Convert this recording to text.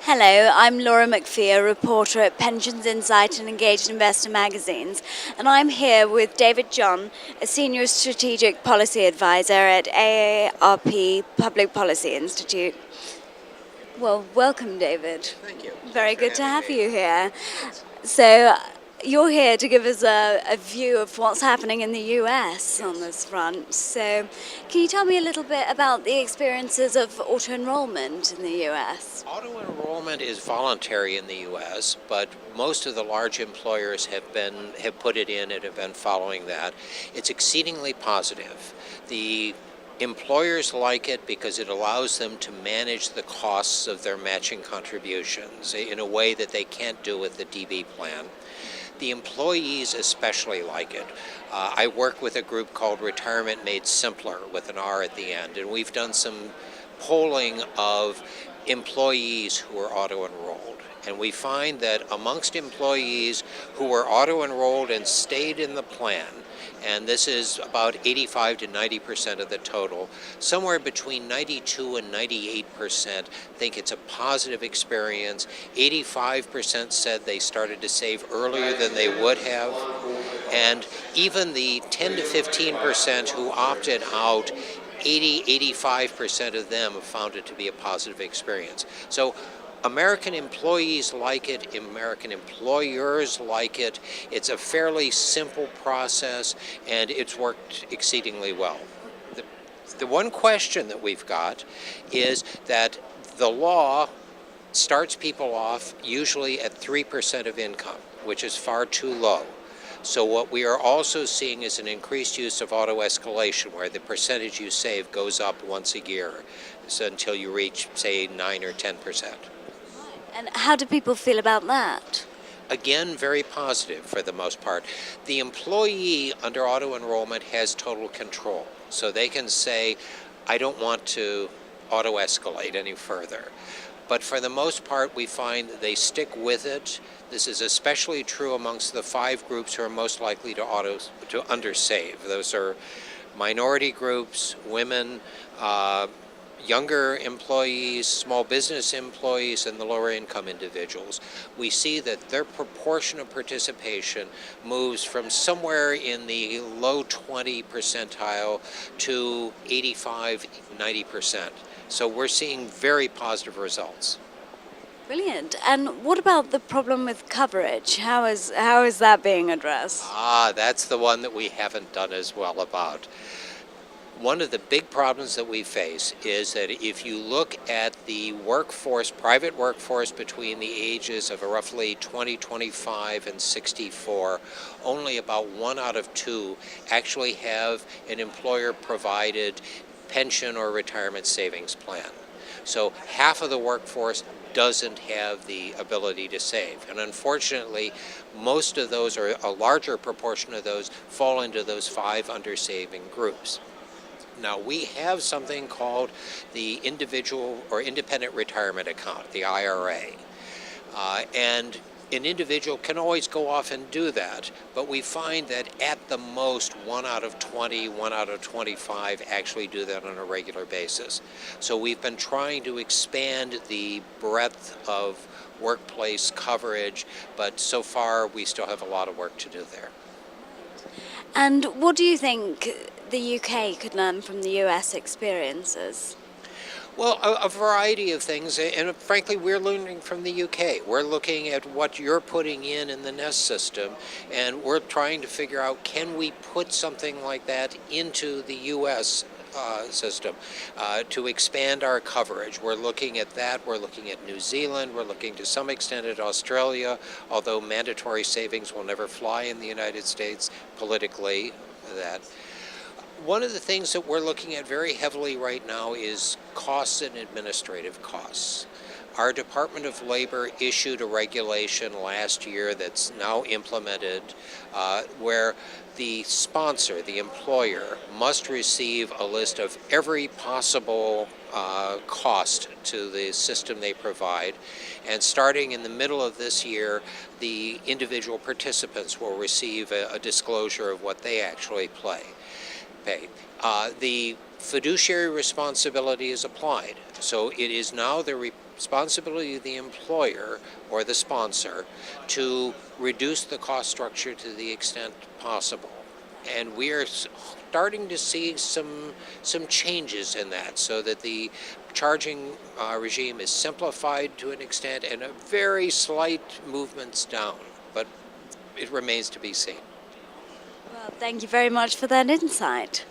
Hello, I'm Laura MacPhee, a reporter at Pensions Insight and Engaged Investor magazines, and I'm here with David John, a senior strategic policy advisor at AARP Public Policy Institute. Well, welcome, David. Thank you. Very Thanks good for to have having me. you here. So, you're here to give us a view of what's happening in the US on this front. So, can you tell me a little bit about the experiences of auto enrollment in the US? Auto enrollment is voluntary in the U.S., but most of the large employers have put it in and have been following that. It's exceedingly positive. The employers like it because it allows them to manage the costs of their matching contributions in a way that they can't do with the DB plan. The employees especially like it. I work with a group called Retirement Made Simpler with an R at the end, and we've done some polling of employees who are auto-enrolled. And we find that amongst employees who were auto-enrolled and stayed in the plan, and this is about 85 to 90% of the total, somewhere between 92 and 98% think it's a positive experience. 85% said they started to save earlier than they would have. And even the 10 to 15% who opted out, 85% of them have found it to be a positive experience. So American employees like it, American employers like it. It's a fairly simple process, and it's worked exceedingly well. The one question that we've got is that the law starts people off usually at 3% of income, which is far too low. So what we are also seeing is an increased use of auto escalation, where the percentage you save goes up once a year, so until you reach, say, 9 or 10%. And how do people feel about that? Again, very positive for the most part. The employee under auto enrollment has total control, so they can say, I don't want to auto escalate any further. But for the most part, we find that they stick with it. This is especially true amongst the 5 groups who are most likely to undersave. Those are minority groups, women, younger employees, small business employees, and the lower income individuals. We see that their proportion of participation moves from somewhere in the low 20 percentile to 85, 90%. So we're seeing very positive results. Brilliant. And what about the problem with coverage? How is that being addressed? That's the one that we haven't done as well about. One of the big problems that we face is that if you look at the workforce, private workforce between the ages of roughly 20, 25, and 64, only about 1 out of 2 actually have an employer-provided pension or retirement savings plan. So half of the workforce doesn't have the ability to save. And unfortunately, most of those, or a larger proportion of those, fall into those 5 undersaving groups. Now, we have something called the Individual or Independent Retirement Account, the IRA. And an individual can always go off and do that, but we find that at the most 1 out of 20, 1 out of 25 actually do that on a regular basis. So we've been trying to expand the breadth of workplace coverage, but so far we still have a lot of work to do there. And what do you think the UK could learn from the US experiences? Well, a variety of things, and frankly, we're learning from the UK. We're looking at what you're putting in the Nest system, and we're trying to figure out, can we put something like that into the US system to expand our coverage. We're looking at that. We're looking at New Zealand. We're looking to some extent at Australia, although mandatory savings will never fly in the United States politically. One of the things that we're looking at very heavily right now is costs and administrative costs. Our Department of Labor issued a regulation last year that's now implemented where the sponsor, the employer, must receive a list of every possible cost to the system they provide. And starting in the middle of this year, the individual participants will receive a disclosure of what they actually pay. The fiduciary responsibility is applied. So it is now the responsibility of the employer or the sponsor to reduce the cost structure to the extent possible. And we are starting to see some changes in that, so that the charging regime is simplified to an extent and a very slight movements down, but it remains to be seen. Well, thank you very much for that insight.